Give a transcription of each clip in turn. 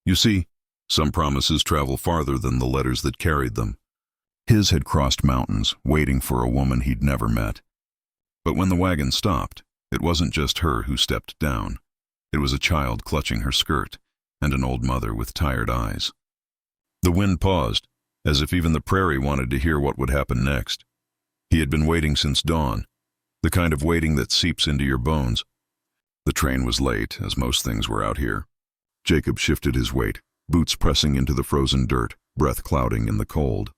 You see, some promises travel farther than the letters that carried them. His had crossed mountains, waiting for a woman he'd never met. But when the wagon stopped, it wasn't just her who stepped down. It was a child clutching her skirt, and an old mother with tired eyes. The wind paused, as if even the prairie wanted to hear what would happen next. He had been waiting since dawn, the kind of waiting that seeps into your bones. The train was late, as most things were out here. Jacob shifted his weight, boots pressing into the frozen dirt, breath clouding in the cold.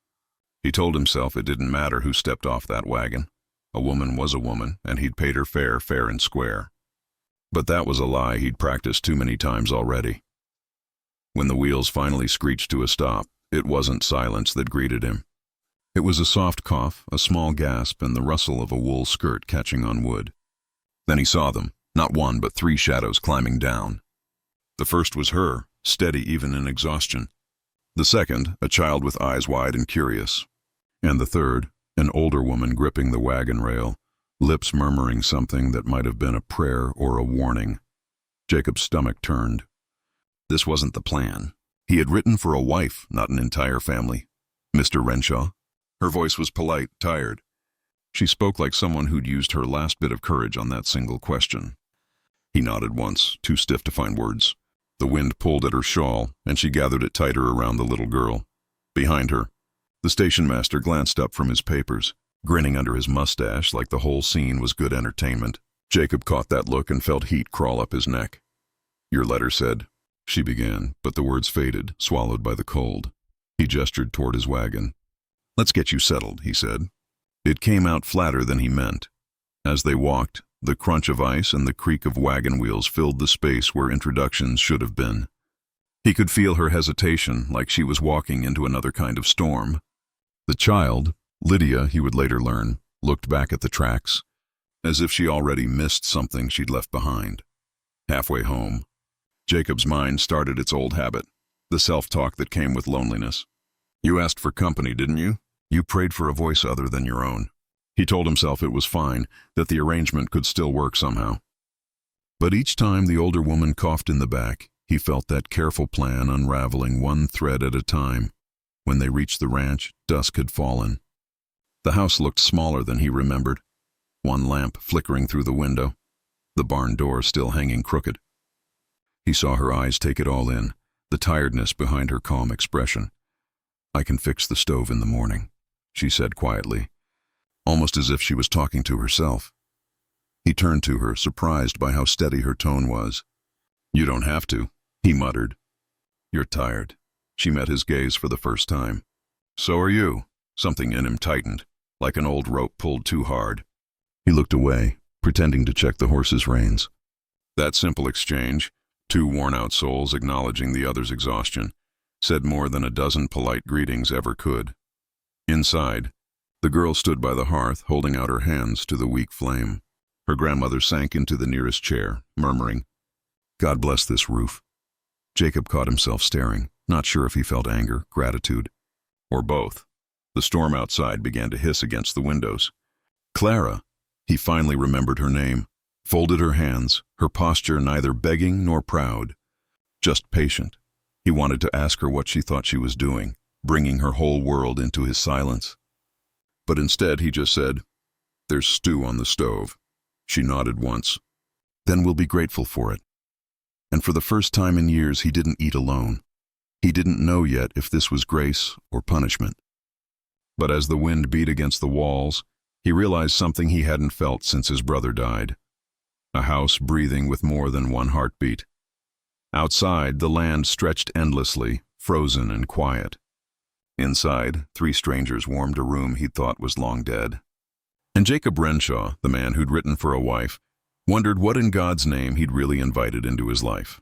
He told himself it didn't matter who stepped off that wagon. A woman was a woman, and he'd paid her fare, fair and square. But that was a lie he'd practiced too many times already. When the wheels finally screeched to a stop, it wasn't silence that greeted him. It was a soft cough, a small gasp, and the rustle of a wool skirt catching on wood. Then he saw them, not one but three shadows climbing down. The first was her, steady even in exhaustion. The second, a child with eyes wide and curious. And the third, an older woman gripping the wagon rail, lips murmuring something that might have been a prayer or a warning. Jacob's stomach turned. This wasn't the plan. He had written for a wife, not an entire family. Mr. Renshaw. Her voice was polite, tired. She spoke like someone who'd used her last bit of courage on that single question. He nodded once, too stiff to find words. The wind pulled at her shawl, and she gathered it tighter around the little girl. Behind her, the station master glanced up from his papers, grinning under his mustache like the whole scene was good entertainment. Jacob caught that look and felt heat crawl up his neck. "Your letter said," she began, but the words faded, swallowed by the cold. He gestured toward his wagon. "Let's get you settled," he said. It came out flatter than he meant. As they walked, the crunch of ice and the creak of wagon wheels filled the space where introductions should have been. He could feel her hesitation, like she was walking into another kind of storm. The child, Lydia, he would later learn, looked back at the tracks, as if she already missed something she'd left behind. Halfway home, Jacob's mind started its old habit, the self-talk that came with loneliness. "You asked for company, didn't you? You prayed for a voice other than your own." He told himself it was fine, that the arrangement could still work somehow. But each time the older woman coughed in the back, he felt that careful plan unraveling one thread at a time. When they reached the ranch, dusk had fallen. The house looked smaller than he remembered, one lamp flickering through the window, the barn door still hanging crooked. He saw her eyes take it all in, the tiredness behind her calm expression. "I can fix the stove in the morning," she said quietly, almost as if she was talking to herself. He turned to her, surprised by how steady her tone was. "You don't have to," he muttered. "You're tired." She met his gaze for the first time. "So are you." Something in him tightened, like an old rope pulled too hard. He looked away, pretending to check the horse's reins. That simple exchange, two worn-out souls acknowledging the other's exhaustion, said more than a dozen polite greetings ever could. Inside, the girl stood by the hearth, holding out her hands to the weak flame. Her grandmother sank into the nearest chair, murmuring, "God bless this roof." Jacob caught himself staring, not sure if he felt anger, gratitude, or both. The storm outside began to hiss against the windows. Clara, he finally remembered her name, folded her hands, her posture neither begging nor proud, just patient. He wanted to ask her what she thought she was doing, bringing her whole world into his silence. But instead he just said, "There's stew on the stove." She nodded once. "Then we'll be grateful for it." And for the first time in years he didn't eat alone. He didn't know yet if this was grace or punishment. But as the wind beat against the walls, he realized something he hadn't felt since his brother died. A house breathing with more than one heartbeat. Outside, the land stretched endlessly, frozen and quiet. Inside, three strangers warmed a room he'd thought was long dead. And Jacob Renshaw, the man who'd written for a wife, wondered what in God's name he'd really invited into his life.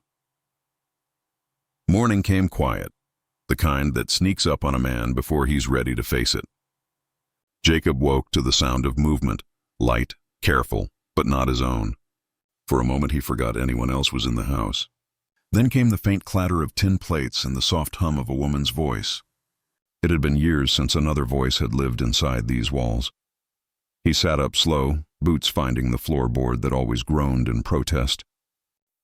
Morning came quiet, the kind that sneaks up on a man before he's ready to face it. Jacob woke to the sound of movement, light, careful, but not his own. For a moment he forgot anyone else was in the house. Then came the faint clatter of tin plates and the soft hum of a woman's voice. It had been years since another voice had lived inside these walls. He sat up slow, boots finding the floorboard that always groaned in protest.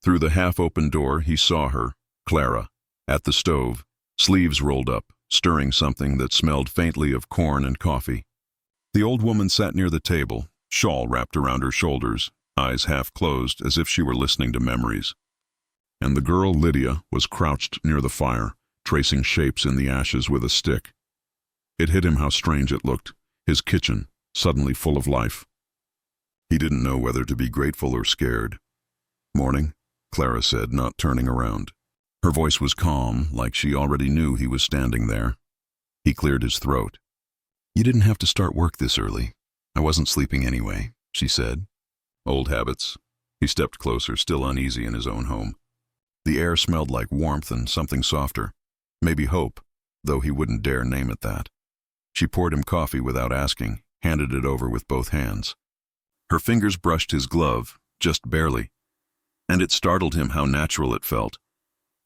Through the half-open door he saw her, Clara, At the stove, sleeves rolled up, stirring something that smelled faintly of corn and coffee. The old woman sat near the table, shawl wrapped around her shoulders, eyes half closed as if she were listening to memories. And the girl, Lydia, was crouched near the fire, tracing shapes in the ashes with a stick. It hit him how strange it looked, his kitchen, suddenly full of life. He didn't know whether to be grateful or scared. "Morning," Clara said, not turning around. Her voice was calm, like she already knew he was standing there. He cleared his throat. "You didn't have to start work this early. I wasn't sleeping anyway," she said. Old habits. He stepped closer, still uneasy in his own home. The air smelled like warmth and something softer. Maybe hope, though he wouldn't dare name it that. She poured him coffee without asking, handed it over with both hands. Her fingers brushed his glove, just barely, and it startled him how natural it felt.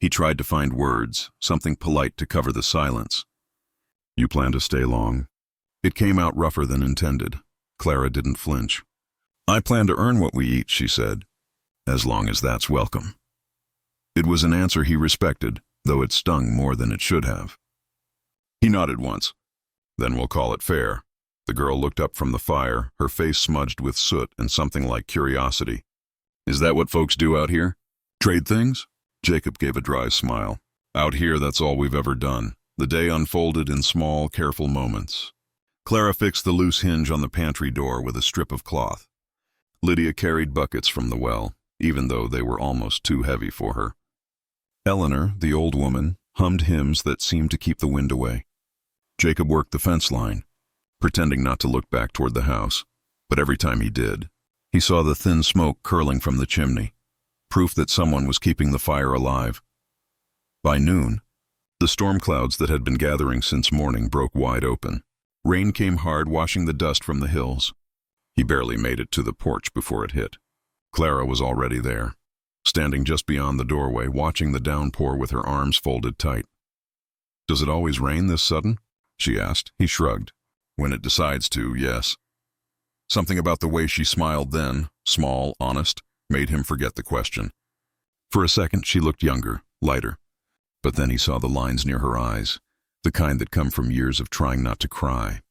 He tried to find words, something polite to cover the silence. "You plan to stay long?" It came out rougher than intended. Clara didn't flinch. "I plan to earn what we eat," she said, "as long as that's welcome." It was an answer he respected, though it stung more than it should have. He nodded once. "Then we'll call it fair." The girl looked up from the fire, her face smudged with soot and something like curiosity. "Is that what folks do out here? Trade things?" Jacob gave a dry smile. "Out here, that's all we've ever done." The day unfolded in small, careful moments. Clara fixed the loose hinge on the pantry door with a strip of cloth. Lydia carried buckets from the well, even though they were almost too heavy for her. Eleanor, the old woman, hummed hymns that seemed to keep the wind away. Jacob worked the fence line, pretending not to look back toward the house, but every time he did, he saw the thin smoke curling from the chimney, proof that someone was keeping the fire alive. By noon, the storm clouds that had been gathering since morning broke wide open. Rain came hard, washing the dust from the hills. He barely made it to the porch before it hit. Clara was already there, standing just beyond the doorway, watching the downpour with her arms folded tight. "Does it always rain this sudden?" she asked. He shrugged. "When it decides to, yes." Something about the way she smiled then, small, honest, made him forget the question. For a second she looked younger, lighter. But then he saw the lines near her eyes, the kind that come from years of trying not to cry.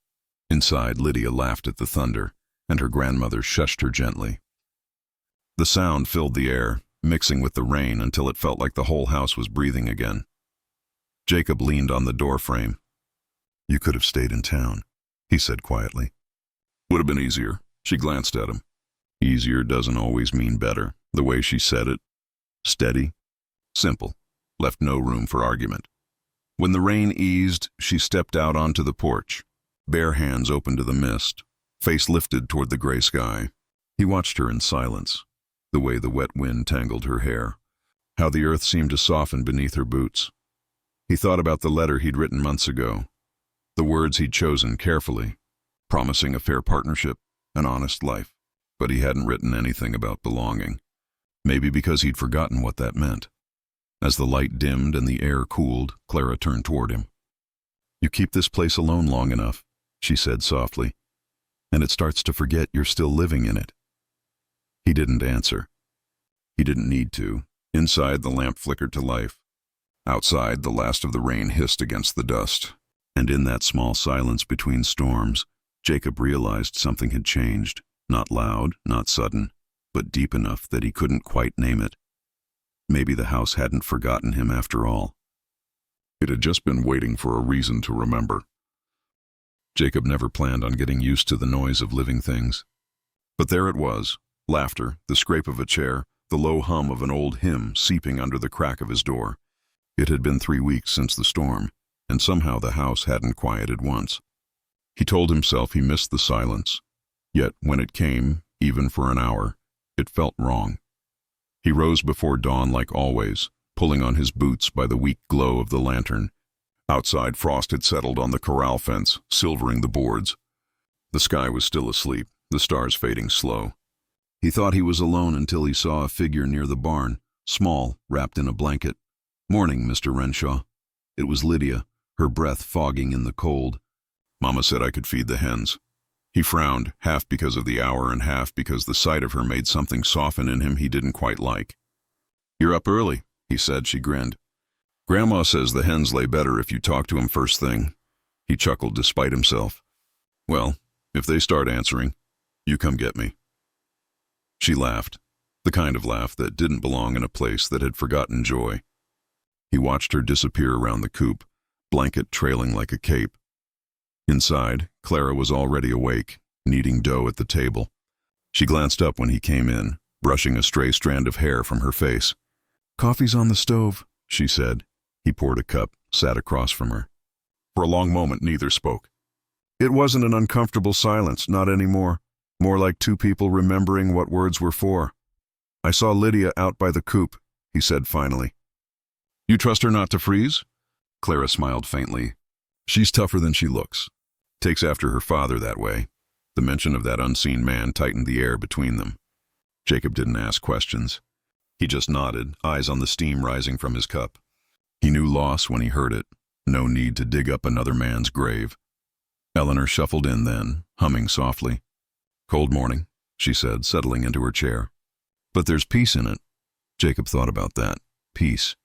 Inside, Lydia laughed at the thunder, and her grandmother shushed her gently. The sound filled the air, mixing with the rain until it felt like the whole house was breathing again. Jacob leaned on the doorframe. "You could have stayed in town," he said quietly. "Would have been easier." She glanced at him. Easier doesn't always mean better. The way she said it, steady, simple, left no room for argument. When the rain eased, she stepped out onto the porch, bare hands open to the mist, face lifted toward the gray sky. He watched her in silence, the way the wet wind tangled her hair, how the earth seemed to soften beneath her boots. He thought about the letter he'd written months ago, the words he'd chosen carefully, promising a fair partnership, an honest life. But he hadn't written anything about belonging, maybe because he'd forgotten what that meant. As the light dimmed and the air cooled, Clara turned toward him. "You keep this place alone long enough," she said softly, "and it starts to forget you're still living in it." He didn't answer. He didn't need to. Inside, the lamp flickered to life. Outside, the last of the rain hissed against the dust. And in that small silence between storms, Jacob realized something had changed. Not loud, not sudden, but deep enough that he couldn't quite name it. Maybe the house hadn't forgotten him after all. It had just been waiting for a reason to remember. Jacob never planned on getting used to the noise of living things. But there it was, laughter, the scrape of a chair, the low hum of an old hymn seeping under the crack of his door. It had been 3 weeks since the storm, and somehow the house hadn't quieted once. He told himself he missed the silence. Yet when it came, even for an hour, it felt wrong. He rose before dawn like always, pulling on his boots by the weak glow of the lantern. Outside, frost had settled on the corral fence, silvering the boards. The sky was still asleep, the stars fading slow. He thought he was alone until he saw a figure near the barn, small, wrapped in a blanket. "Morning, Mr. Renshaw." It was Lydia, her breath fogging in the cold. "Mama said I could feed the hens." He frowned, half because of the hour and half because the sight of her made something soften in him he didn't quite like. "You're up early," he said. She grinned. Grandma says the hens lay better if you talk to 'em first thing. He chuckled despite himself. Well, if they start answering, you come get me. She laughed, the kind of laugh that didn't belong in a place that had forgotten joy. He watched her disappear around the coop, blanket trailing like a cape. Inside, Clara was already awake, kneading dough at the table. She glanced up when he came in, brushing a stray strand of hair from her face. "Coffee's on the stove," she said. He poured a cup, sat across from her. For a long moment, neither spoke. It wasn't an uncomfortable silence, not anymore. More like two people remembering what words were for. "I saw Lydia out by the coop," he said finally. "You trust her not to freeze?" Clara smiled faintly. "She's tougher than she looks. Takes after her father that way." The mention of that unseen man tightened the air between them. Jacob didn't ask questions. He just nodded, eyes on the steam rising from his cup. He knew loss when he heard it. No need to dig up another man's grave. Eleanor shuffled in then, humming softly. "Cold morning," she said, settling into her chair. "But there's peace in it." Jacob thought about that. Peace.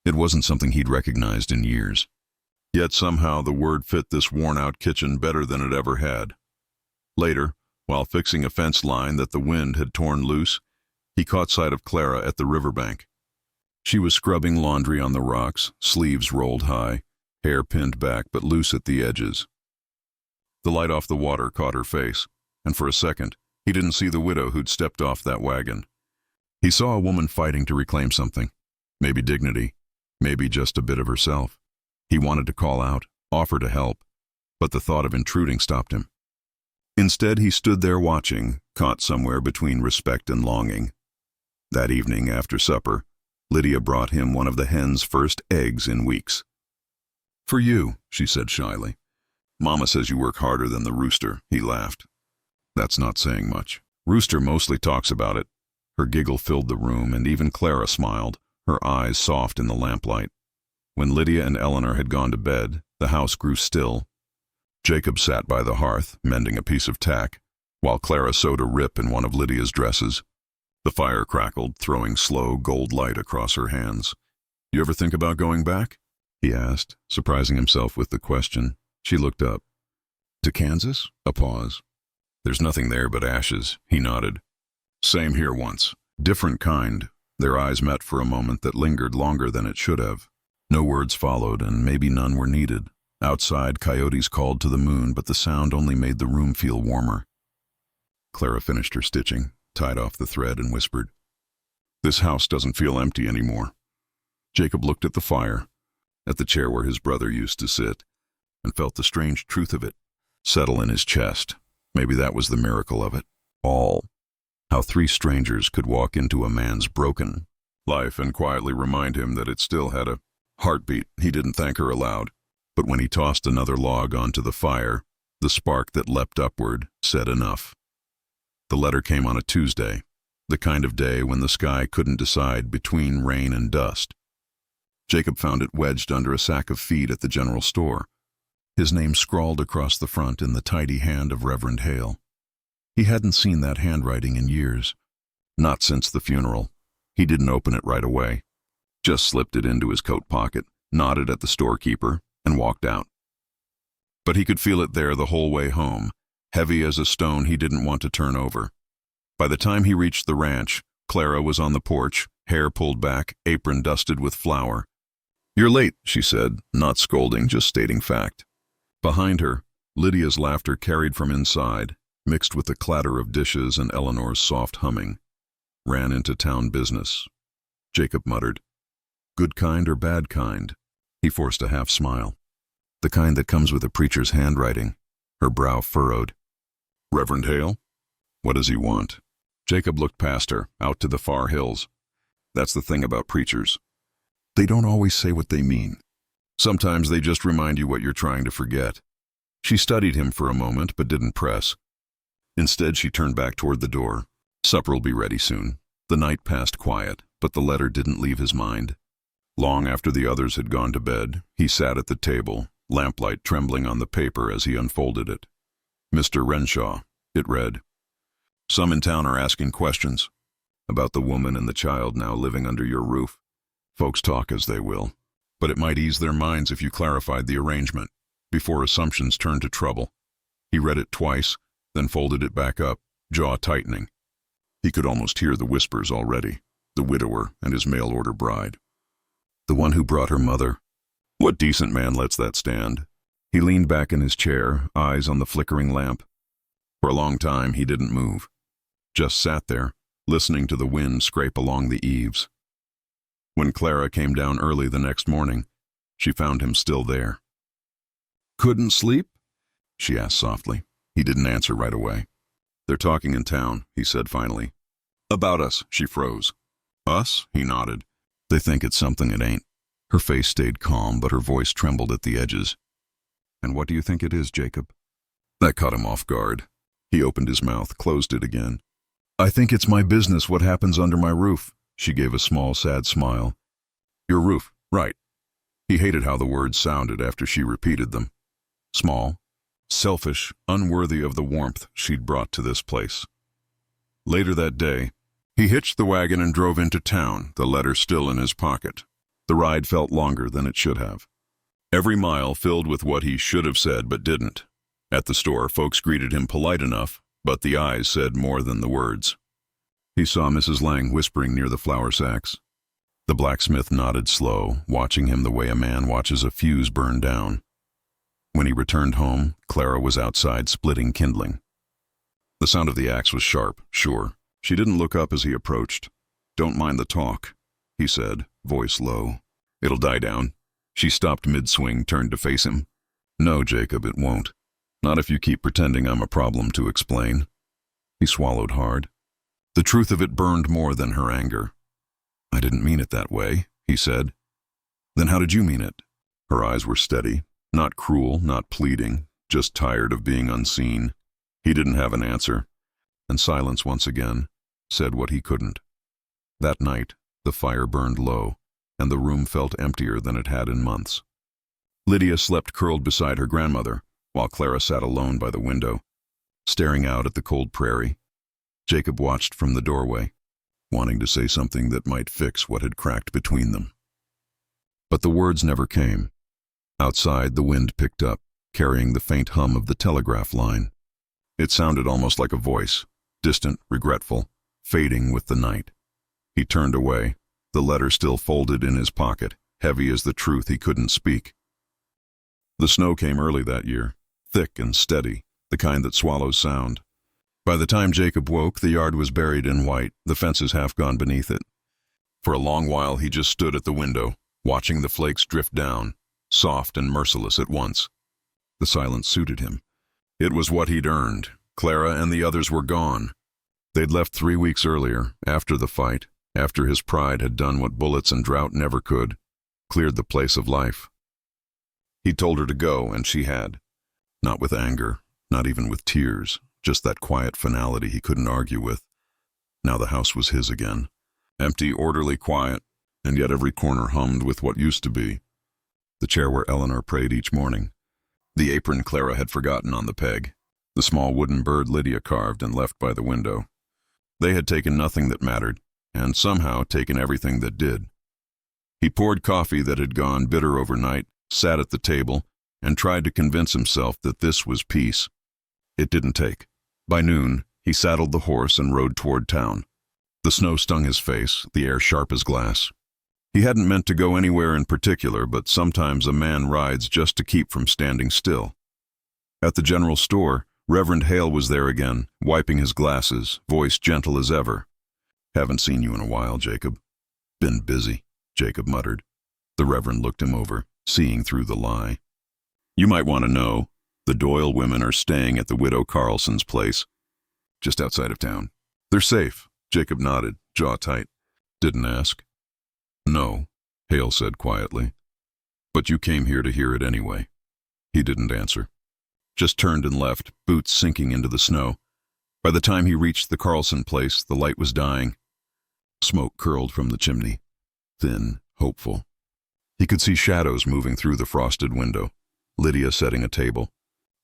It wasn't something he'd recognized in years. Yet somehow the word fit this worn-out kitchen better than it ever had. Later, while fixing a fence line that the wind had torn loose, he caught sight of Clara at the riverbank. She was scrubbing laundry on the rocks, sleeves rolled high, hair pinned back but loose at the edges. The light off the water caught her face, and for a second, he didn't see the widow who'd stepped off that wagon. He saw a woman fighting to reclaim something, maybe dignity, maybe just a bit of herself. He wanted to call out, offer to help, but the thought of intruding stopped him. Instead, he stood there watching, caught somewhere between respect and longing. That evening, after supper, Lydia brought him one of the hen's first eggs in weeks. "For you," she said shyly. "Mama says you work harder than the rooster," he laughed. "That's not saying much. Rooster mostly talks about it." Her giggle filled the room, and even Clara smiled, her eyes soft in the lamplight. When Lydia and Eleanor had gone to bed, the house grew still. Jacob sat by the hearth, mending a piece of tack, while Clara sewed a rip in one of Lydia's dresses. The fire crackled, throwing slow gold light across her hands. "You ever think about going back?" he asked, surprising himself with the question. She looked up. "To Kansas?" A pause. "There's nothing there but ashes," he nodded. "Same here once. Different kind." Their eyes met for a moment that lingered longer than it should have. No words followed, and maybe none were needed. Outside, coyotes called to the moon, but the sound only made the room feel warmer. Clara finished her stitching, tied off the thread, and whispered, "This house doesn't feel empty anymore." Jacob looked at the fire, at the chair where his brother used to sit, and felt the strange truth of it settle in his chest. Maybe that was the miracle of it all. How three strangers could walk into a man's broken life and quietly remind him that it still had a heartbeat. He didn't thank her aloud, but when he tossed another log onto the fire, the spark that leapt upward said enough. The letter came on a Tuesday, the kind of day when the sky couldn't decide between rain and dust. Jacob found it wedged under a sack of feed at the general store, his name scrawled across the front in the tidy hand of Reverend Hale. He hadn't seen that handwriting in years, not since the funeral. He didn't open it right away, just slipped it into his coat pocket, nodded at the storekeeper, and walked out. But he could feel it there the whole way home, heavy as a stone he didn't want to turn over. By the time he reached the ranch, Clara was on the porch, hair pulled back, apron dusted with flour. "You're late," she said, not scolding, just stating fact. Behind her, Lydia's laughter carried from inside, mixed with the clatter of dishes and Eleanor's soft humming. "Ran into town business," Jacob muttered. "Good kind or bad kind?" He forced a half smile. "The kind that comes with a preacher's handwriting." Her brow furrowed. "Reverend Hale? What does he want?" Jacob looked past her, out to the far hills. That's the thing about preachers. They don't always say what they mean. Sometimes they just remind you what you're trying to forget. She studied him for a moment, but didn't press. Instead, she turned back toward the door. Supper'll be ready soon. The night passed quiet, but the letter didn't leave his mind. Long after the others had gone to bed, he sat at the table, lamplight trembling on the paper as he unfolded it. "Mr. Renshaw," it read. "Some in town are asking questions about the woman and the child now living under your roof. Folks talk as they will. but it might ease their minds if you clarified the arrangement, before assumptions turned to trouble. He read it twice, then folded it back up, jaw tightening. He could almost hear the whispers already, the widower and his mail-order bride. The one who brought her mother. What decent man lets that stand? He leaned back in his chair, eyes on the flickering lamp. For a long time he didn't move, just sat there, listening to the wind scrape along the eaves. When Clara came down early the next morning, she found him still there. "Couldn't sleep?" she asked softly. He didn't answer right away. "They're talking in town," he said finally. "About us," she froze. "Us?" he nodded. "They think it's something it ain't." Her face stayed calm, but her voice trembled at the edges. "And what do you think it is, Jacob?" That caught him off guard. He opened his mouth, closed it again. "I think it's my business what happens under my roof." She gave a small, sad smile. "Your roof, right." He hated how the words sounded after she repeated them. Small, selfish, unworthy of the warmth she'd brought to this place. Later that day, he hitched the wagon and drove into town, the letter still in his pocket. The ride felt longer than it should have. Every mile filled with what he should have said but didn't. At the store, folks greeted him polite enough, but the eyes said more than the words. He saw Mrs. Lang whispering near the flour sacks. The blacksmith nodded slow, watching him the way a man watches a fuse burn down. When he returned home, Clara was outside splitting kindling. The sound of the axe was sharp, sure. She didn't look up as he approached. "Don't mind the talk," he said, voice low. "It'll die down." She stopped mid-swing, turned to face him. "No, Jacob, it won't. Not if you keep pretending I'm a problem to explain." He swallowed hard. The truth of it burned more than her anger. "I didn't mean it that way," he said. "Then how did you mean it?" Her eyes were steady, not cruel, not pleading, just tired of being unseen. He didn't have an answer, and silence once again said what he couldn't. That night, the fire burned low, and the room felt emptier than it had in months. Lydia slept curled beside her grandmother, while Clara sat alone by the window, staring out at the cold prairie. Jacob watched from the doorway, wanting to say something that might fix what had cracked between them. But the words never came. Outside, the wind picked up, carrying the faint hum of the telegraph line. It sounded almost like a voice, distant, regretful, fading with the night. He turned away, the letter still folded in his pocket, heavy as the truth he couldn't speak. The snow came early that year, thick and steady, the kind that swallows sound. By the time Jacob woke, the yard was buried in white, the fences half gone beneath it. For a long while he just stood at the window, watching the flakes drift down, soft and merciless at once. The silence suited him. It was what he'd earned. Clara and the others were gone. They'd left 3 weeks earlier, after the fight, after his pride had done what bullets and drought never could, cleared the place of life. He'd told her to go, and she had. Not with anger, not even with tears, just that quiet finality he couldn't argue with. Now the house was his again. Empty, orderly, quiet, and yet every corner hummed with what used to be. The chair where Eleanor prayed each morning. The apron Clara had forgotten on the peg. The small wooden bird Lydia carved and left by the window. They had taken nothing that mattered, and somehow taken everything that did. He poured coffee that had gone bitter overnight, sat at the table, and tried to convince himself that this was peace. It didn't take. By noon, he saddled the horse and rode toward town. The snow stung his face, the air sharp as glass. He hadn't meant to go anywhere in particular, but sometimes a man rides just to keep from standing still. At the general store, Reverend Hale was there again, wiping his glasses, voice gentle as ever. "Haven't seen you in a while, Jacob." "Been busy," Jacob muttered. The Reverend looked him over, seeing through the lie. "You might want to know, the Doyle women are staying at the widow Carlson's place, just outside of town. They're safe." Jacob nodded, jaw tight. "Didn't ask." "No," Hale said quietly. "But you came here to hear it anyway." He didn't answer. Just turned and left, boots sinking into the snow. By the time he reached the Carlson place, the light was dying. Smoke curled from the chimney, thin, hopeful. He could see shadows moving through the frosted window. Lydia setting a table.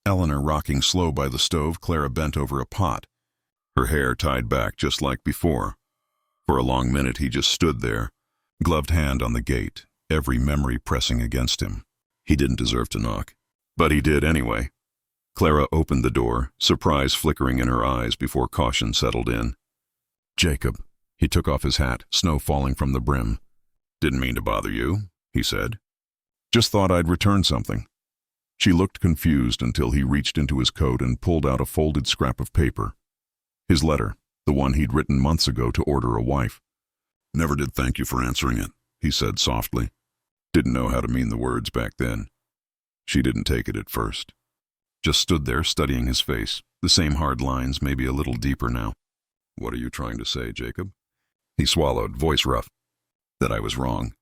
Eleanor rocking slow by the stove, Clara bent over a pot, her hair tied back just like before. For a long minute he just stood there, gloved hand on the gate, every memory pressing against him. He didn't deserve to knock, but he did anyway. Clara opened the door, surprise flickering in her eyes before caution settled in. "Jacob." He took off his hat, snow falling from the brim. "Didn't mean to bother you," he said. "Just thought I'd return something." She looked confused until he reached into his coat and pulled out a folded scrap of paper. His letter, the one he'd written months ago to order a wife. "Never did thank you for answering it," he said softly. Didn't know how to mean the words back then. She didn't take it at first. Just stood there studying his face, the same hard lines, maybe a little deeper now. "What are you trying to say, Jacob?" He swallowed, voice rough. "That I was wrong.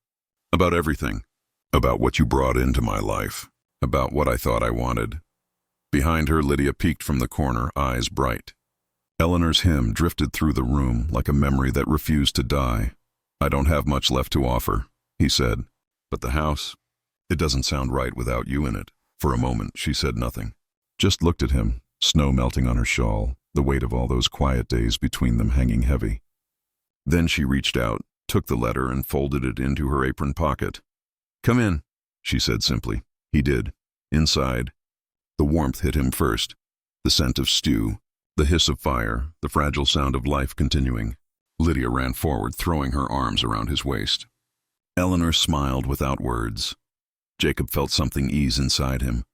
About everything. About what you brought into my life. About what I thought I wanted." Behind her, Lydia peeked from the corner, eyes bright. Eleanor's hymn drifted through the room like a memory that refused to die. "I don't have much left to offer," he said. "But the house, it doesn't sound right without you in it." For a moment, she said nothing. Just looked at him, snow melting on her shawl, the weight of all those quiet days between them hanging heavy. Then she reached out, took the letter, and folded it into her apron pocket. "Come in," she said simply. He did. Inside. The warmth hit him first. The scent of stew, the hiss of fire, the fragile sound of life continuing. Lydia ran forward, throwing her arms around his waist. Eleanor smiled without words. Jacob felt something ease inside him,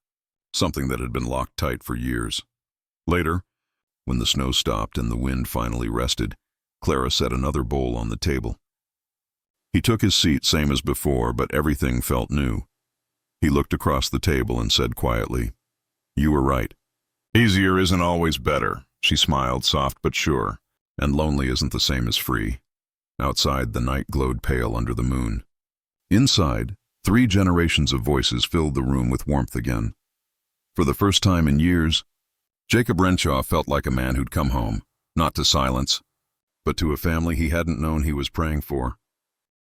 something that had been locked tight for years. Later, when the snow stopped and the wind finally rested, Clara set another bowl on the table. He took his seat, same as before, but everything felt new. He looked across the table and said quietly, "You were right. Easier isn't always better." She smiled, soft but sure. "And lonely isn't the same as free." Outside, the night glowed pale under the moon. Inside, 3 generations of voices filled the room with warmth again. For the first time in years, Jacob Renshaw felt like a man who'd come home, not to silence, but to a family he hadn't known he was praying for.